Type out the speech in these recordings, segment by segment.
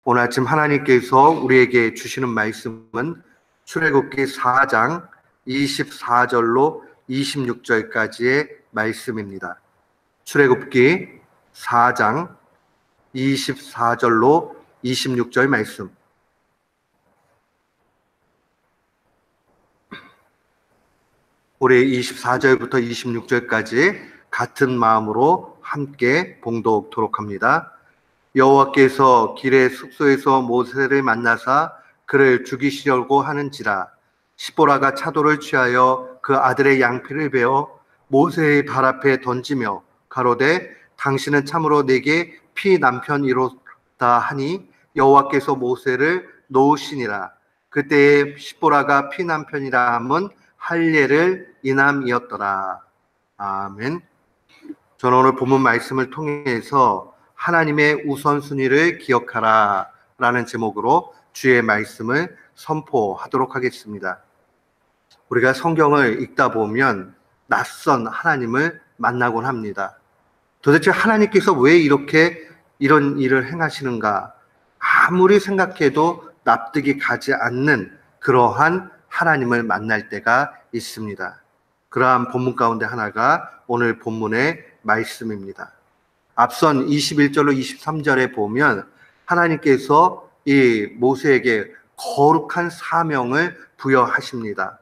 오늘 아침 하나님께서 우리에게 주시는 말씀은 출애굽기 4장 24절로 26절까지의 말씀입니다. 출애굽기 4장 24절로 26절 말씀. 우리 24절부터 26절까지 같은 마음으로 함께 봉독토록 합니다. 여호와께서 길의 숙소에서 모세를 만나사 그를 죽이시려고 하는지라. 시보라가 차도를 취하여 그 아들의 양피를 베어 모세의 발 앞에 던지며 가로되 당신은 참으로 내게 피 남편이로다 하니 여호와께서 모세를 놓으시니라. 그때에 시보라가 피 남편이라 함은 할례를 인함이었더라. 아멘. 저는 오늘 본문 말씀을 통해서 하나님의 우선순위를 기억하라 라는 제목으로 주의 말씀을 선포하도록 하겠습니다. 우리가 성경을 읽다 보면 낯선 하나님을 만나곤 합니다. 도대체 하나님께서 왜 이런 일을 행하시는가? 아무리 생각해도 납득이 가지 않는 그러한 하나님을 만날 때가 있습니다. 그러한 본문 가운데 하나가 오늘 본문의 말씀입니다. 앞선 21절로 23절에 보면 하나님께서 이 모세에게 거룩한 사명을 부여하십니다.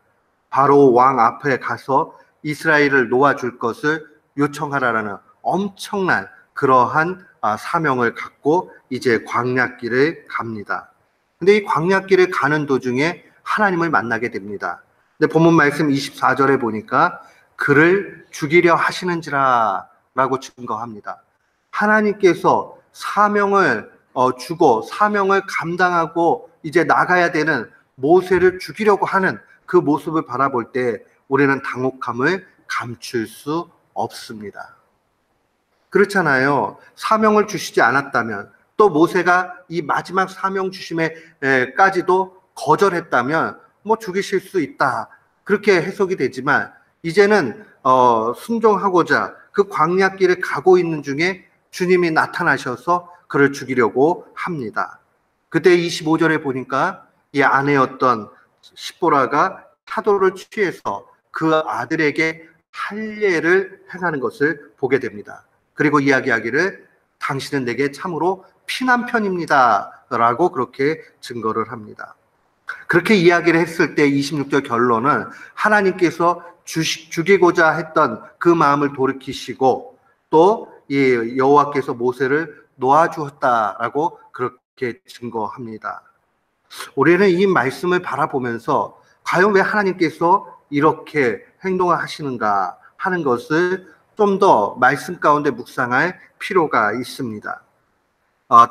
바로 왕 앞에 가서 이스라엘을 놓아줄 것을 요청하라라는 엄청난 그러한 사명을 갖고 이제 광야길을 갑니다. 근데 이 광야길을 가는 도중에 하나님을 만나게 됩니다. 근데 본문 말씀 24절에 보니까 그를 죽이려 하시는지라 라고 증거합니다. 하나님께서 사명을 주고 사명을 감당하고 이제 나가야 되는 모세를 죽이려고 하는 그 모습을 바라볼 때 우리는 당혹함을 감출 수 없습니다. 그렇잖아요. 사명을 주시지 않았다면, 또 모세가 이 마지막 사명 주심에까지도 거절했다면 죽이실 수 있다, 그렇게 해석이 되지만 이제는 순종하고자 그 광야길을 가고 있는 중에 주님이 나타나셔서 그를 죽이려고 합니다. 그때 25절에 보니까 이 아내였던 시보라가 차도를 취해서 그 아들에게 할례를 행하는 것을 보게 됩니다. 그리고 이야기하기를 당신은 내게 참으로 피남편입니다 라고 그렇게 증거를 합니다. 그렇게 이야기를 했을 때 26절 결론은 하나님께서 죽이고자 했던 그 마음을 돌이키시고 또 이 여호와께서 모세를 놓아주었다라고 그렇게 증거합니다. 우리는 이 말씀을 바라보면서 과연 왜 하나님께서 이렇게 행동을 하시는가 하는 것을 좀 더 말씀 가운데 묵상할 필요가 있습니다.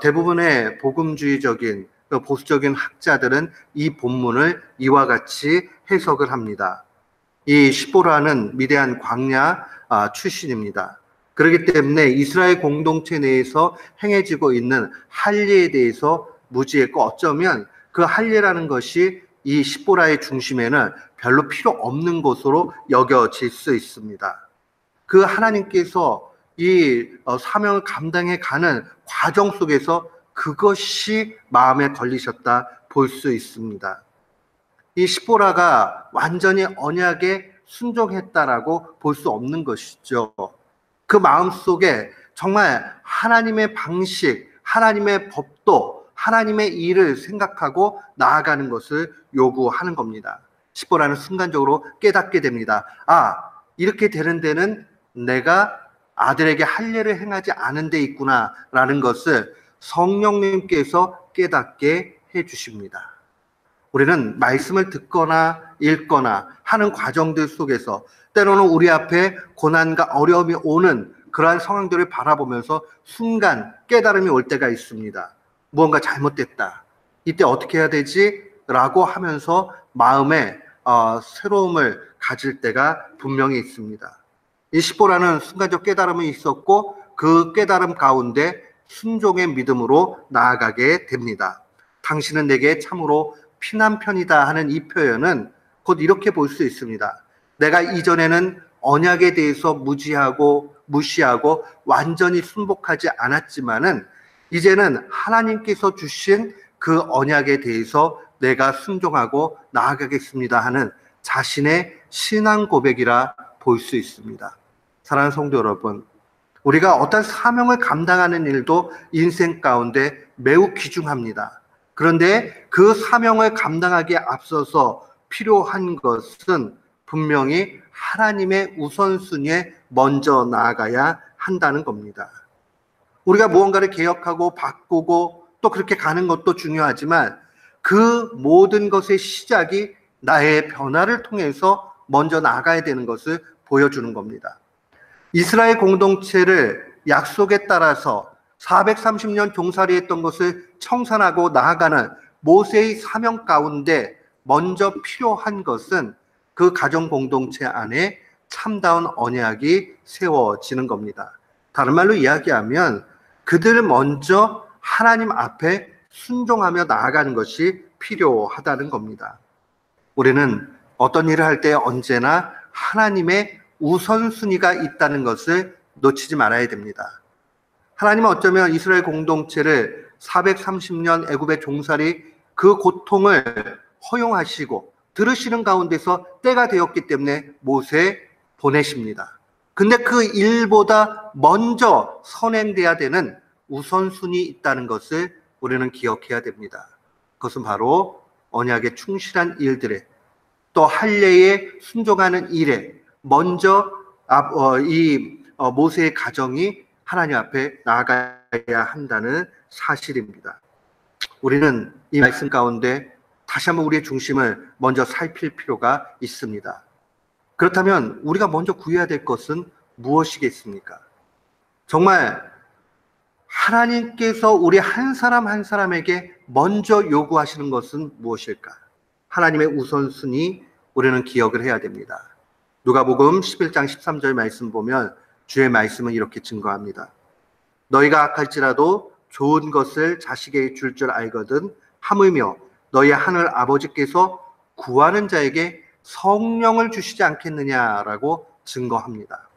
대부분의 복음주의적인 보수적인 학자들은 이 본문을 이와 같이 해석을 합니다. 이 시보라는 미대한 광야 출신입니다. 그렇기 때문에 이스라엘 공동체 내에서 행해지고 있는 할례에 대해서 무지했고, 어쩌면 그 할례라는 것이 이 시보라의 중심에는 별로 필요 없는 것으로 여겨질 수 있습니다. 그 하나님께서 이 사명을 감당해 가는 과정 속에서 그것이 마음에 걸리셨다 볼 수 있습니다. 이 시보라가 완전히 언약에 순종했다라고 볼 수 없는 것이죠. 그 마음 속에 정말 하나님의 방식, 하나님의 법도, 하나님의 일을 생각하고 나아가는 것을 요구하는 겁니다. 시보라는 순간적으로 깨닫게 됩니다. 이렇게 되는 데는 내가 아들에게 할례를 행하지 않은 데 있구나라는 것을 성령님께서 깨닫게 해주십니다. 우리는 말씀을 듣거나 읽거나 하는 과정들 속에서 때로는 우리 앞에 고난과 어려움이 오는 그러한 상황들을 바라보면서 순간 깨달음이 올 때가 있습니다. 무언가 잘못됐다, 이때 어떻게 해야 되지? 라고 하면서 마음에 새로움을 가질 때가 분명히 있습니다. 이 시보라는 순간적 깨달음이 있었고 그 깨달음 가운데 순종의 믿음으로 나아가게 됩니다. 당신은 내게 참으로 피남편이다 하는 이 표현은 곧 이렇게 볼 수 있습니다. 내가 이전에는 언약에 대해서 무시하고 완전히 순복하지 않았지만은 이제는 하나님께서 주신 그 언약에 대해서 내가 순종하고 나아가겠습니다 하는 자신의 신앙 고백이라 볼 수 있습니다. 사랑하는 성도 여러분, 우리가 어떤 사명을 감당하는 일도 인생 가운데 매우 귀중합니다. 그런데 그 사명을 감당하기에 앞서서 필요한 것은 분명히 하나님의 우선순위에 먼저 나아가야 한다는 겁니다. 우리가 무언가를 개혁하고 바꾸고 또 그렇게 가는 것도 중요하지만 그 모든 것의 시작이 나의 변화를 통해서 먼저 나가야 되는 것을 보여주는 겁니다. 이스라엘 공동체를 약속에 따라서 430년 종살이했던 것을 청산하고 나아가는 모세의 사명 가운데 먼저 필요한 것은 그 가정 공동체 안에 참다운 언약이 세워지는 겁니다. 다른 말로 이야기하면 그들 먼저 하나님 앞에 순종하며 나아가는 것이 필요하다는 겁니다. 우리는 어떤 일을 할 때 언제나 하나님의 우선순위가 있다는 것을 놓치지 말아야 됩니다. 하나님은 어쩌면 이스라엘 공동체를 430년 애굽의 종살이 그 고통을 허용하시고 들으시는 가운데서 때가 되었기 때문에 모세 보내십니다. 근데 그 일보다 먼저 선행돼야 되는 우선순위 있다는 것을 우리는 기억해야 됩니다. 그것은 바로 언약에 충실한 일들에 또 할례에 순종하는 일에 먼저 모세의 가정이 하나님 앞에 나아가야 한다는 사실입니다. 우리는 이 말씀 가운데 다시 한번 우리의 중심을 먼저 살필 필요가 있습니다. 그렇다면 우리가 먼저 구해야 될 것은 무엇이겠습니까? 정말 하나님께서 우리 한 사람 한 사람에게 먼저 요구하시는 것은 무엇일까? 하나님의 우선순위 우리는 기억을 해야 됩니다. 누가복음 11장 13절 말씀 보면 주의 말씀은 이렇게 증거합니다. 너희가 악할지라도 좋은 것을 자식에게 줄 줄 알거든 하물며 너희 하늘 아버지께서 구하는 자에게 성령을 주시지 않겠느냐라고 증거합니다.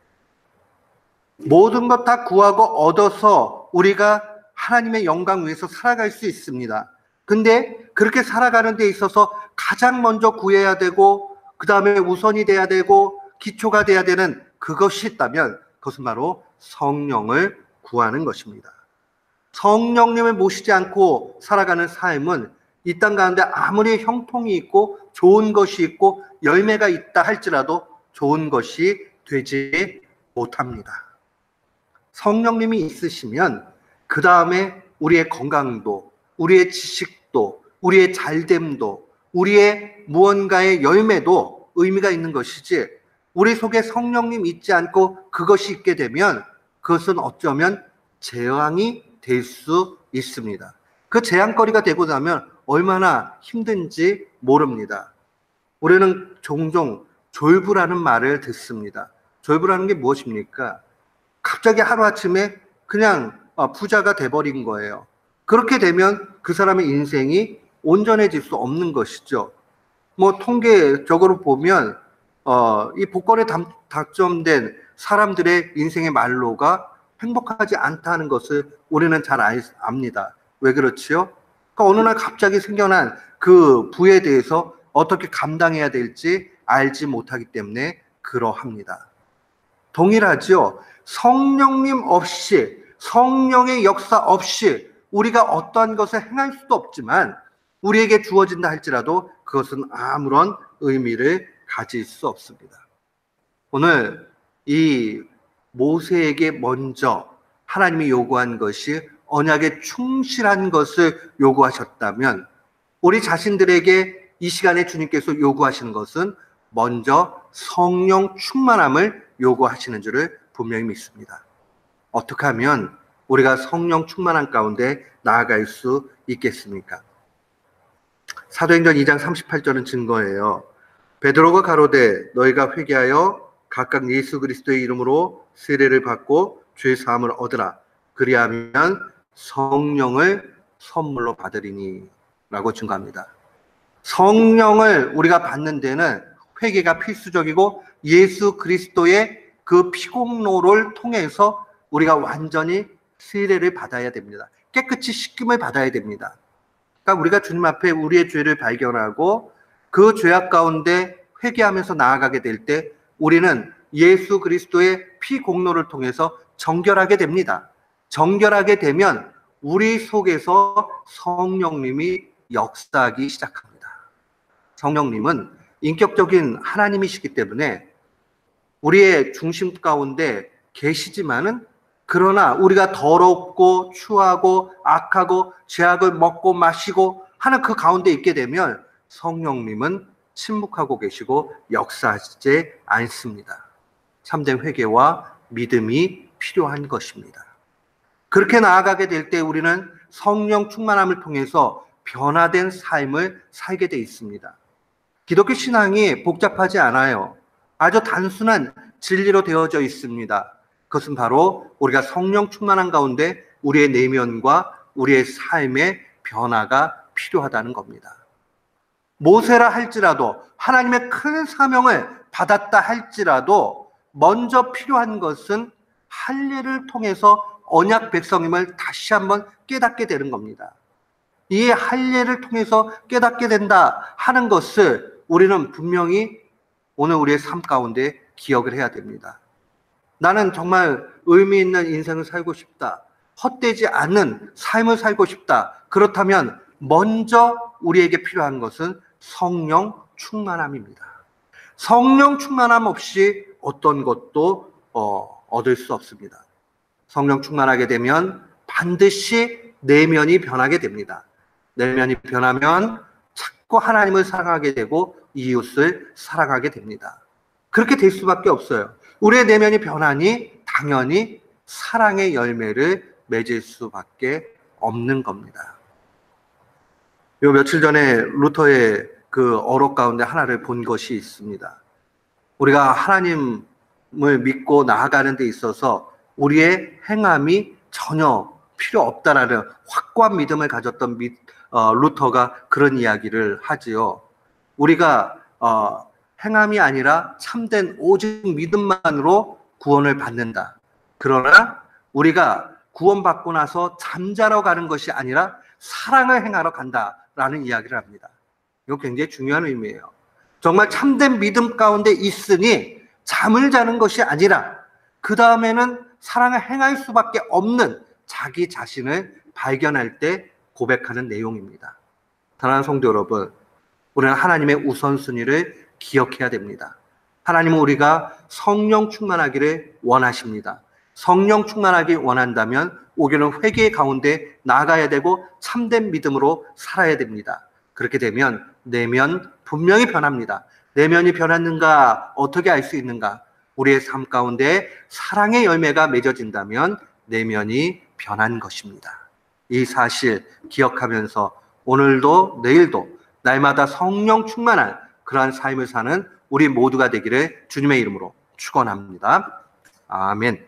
모든 것 다 구하고 얻어서 우리가 하나님의 영광 위에서 살아갈 수 있습니다. 근데 그렇게 살아가는 데 있어서 가장 먼저 구해야 되고 그 다음에 우선이 돼야 되고 기초가 돼야 되는 그것이 있다면 그것은 바로 성령을 구하는 것입니다. 성령님을 모시지 않고 살아가는 삶은 이 땅 가운데 아무리 형통이 있고 좋은 것이 있고 열매가 있다 할지라도 좋은 것이 되지 못합니다. 성령님이 있으시면 그 다음에 우리의 건강도, 우리의 지식도, 우리의 잘됨도, 우리의 무언가의 열매도 의미가 있는 것이지 우리 속에 성령님 있지 않고 그것이 있게 되면 그것은 어쩌면 재앙이 될 수 있습니다. 그 재앙거리가 되고 나면 얼마나 힘든지 모릅니다. 우리는 종종 졸부라는 말을 듣습니다. 졸부라는 게 무엇입니까? 갑자기 하루아침에 그냥 부자가 돼버린 거예요. 그렇게 되면 그 사람의 인생이 온전해질 수 없는 것이죠. 뭐 통계적으로 보면 이 복권에 당첨된 사람들의 인생의 말로가 행복하지 않다는 것을 우리는 잘 압니다. 왜 그렇지요? 그러니까 어느 날 갑자기 생겨난 그 부에 대해서 어떻게 감당해야 될지 알지 못하기 때문에 그러합니다. 동일하죠. 성령님 없이, 성령의 역사 없이 우리가 어떠한 것을 행할 수도 없지만 우리에게 주어진다 할지라도 그것은 아무런 의미를 가질 수 없습니다. 오늘 이 모세에게 먼저 하나님이 요구한 것이 언약에 충실한 것을 요구하셨다면 우리 자신들에게 이 시간에 주님께서 요구하시는 것은 먼저 성령 충만함을 요구하시는 줄을 분명히 믿습니다. 어떻게 하면 우리가 성령 충만한 가운데 나아갈 수 있겠습니까? 사도행전 2장 38절은 증거예요. 베드로가 가로되 너희가 회개하여 각각 예수 그리스도의 이름으로 세례를 받고 죄 사함을 얻으라. 그리하면 성령을 선물로 받으리니 라고 증거합니다. 성령을 우리가 받는 데는 회개가 필수적이고 예수 그리스도의 그 피공로를 통해서 우리가 완전히 세례를 받아야 됩니다. 깨끗이 씻김을 받아야 됩니다. 그러니까 우리가 주님 앞에 우리의 죄를 발견하고 그 죄악 가운데 회개하면서 나아가게 될 때 우리는 예수 그리스도의 피 공로를 통해서 정결하게 됩니다. 정결하게 되면 우리 속에서 성령님이 역사하기 시작합니다. 성령님은 인격적인 하나님이시기 때문에 우리의 중심 가운데 계시지만은 그러나 우리가 더럽고 추하고 악하고 죄악을 먹고 마시고 하는 그 가운데 있게 되면 성령님은 침묵하고 계시고 역사하지 않습니다. 참된 회개와 믿음이 필요한 것입니다. 그렇게 나아가게 될 때 우리는 성령 충만함을 통해서 변화된 삶을 살게 돼 있습니다. 기독교 신앙이 복잡하지 않아요. 아주 단순한 진리로 되어져 있습니다. 그것은 바로 우리가 성령 충만한 가운데 우리의 내면과 우리의 삶의 변화가 필요하다는 겁니다. 모세라 할지라도 하나님의 큰 사명을 받았다 할지라도 먼저 필요한 것은 할례를 통해서 언약 백성임을 다시 한번 깨닫게 되는 겁니다. 이 할례를 통해서 깨닫게 된다 하는 것을 우리는 분명히 오늘 우리의 삶 가운데 기억을 해야 됩니다. 나는 정말 의미 있는 인생을 살고 싶다. 헛되지 않는 삶을 살고 싶다. 그렇다면 먼저 우리에게 필요한 것은 성령 충만함입니다. 성령 충만함 없이 어떤 것도 얻을 수 없습니다. 성령 충만하게 되면 반드시 내면이 변하게 됩니다. 내면이 변하면 자꾸 하나님을 사랑하게 되고 이웃을 사랑하게 됩니다. 그렇게 될 수밖에 없어요. 우리의 내면이 변하니 당연히 사랑의 열매를 맺을 수밖에 없는 겁니다. 요 며칠 전에 루터의 그 어록 가운데 하나를 본 것이 있습니다. 우리가 하나님을 믿고 나아가는 데 있어서 우리의 행함이 전혀 필요 없다라는 확고한 믿음을 가졌던 루터가 그런 이야기를 하지요. 우리가 행함이 아니라 참된 오직 믿음만으로 구원을 받는다. 그러나 우리가 구원받고 나서 잠자러 가는 것이 아니라 사랑을 행하러 간다라는 이야기를 합니다. 이거 굉장히 중요한 의미예요. 정말 참된 믿음 가운데 있으니 잠을 자는 것이 아니라 그 다음에는 사랑을 행할 수밖에 없는 자기 자신을 발견할 때 고백하는 내용입니다. 사랑하는 성도 여러분, 우리는 하나님의 우선순위를 기억해야 됩니다. 하나님은 우리가 성령 충만하기를 원하십니다. 성령 충만하기 원한다면 우리는 회개 가운데 나아가야 되고 참된 믿음으로 살아야 됩니다. 그렇게 되면 내면 분명히 변합니다. 내면이 변했는가 어떻게 알 수 있는가? 우리의 삶 가운데 사랑의 열매가 맺어진다면 내면이 변한 것입니다. 이 사실 기억하면서 오늘도 내일도 날마다 성령 충만한 그러한 삶을 사는 우리 모두가 되기를 주님의 이름으로 축원합니다. 아멘.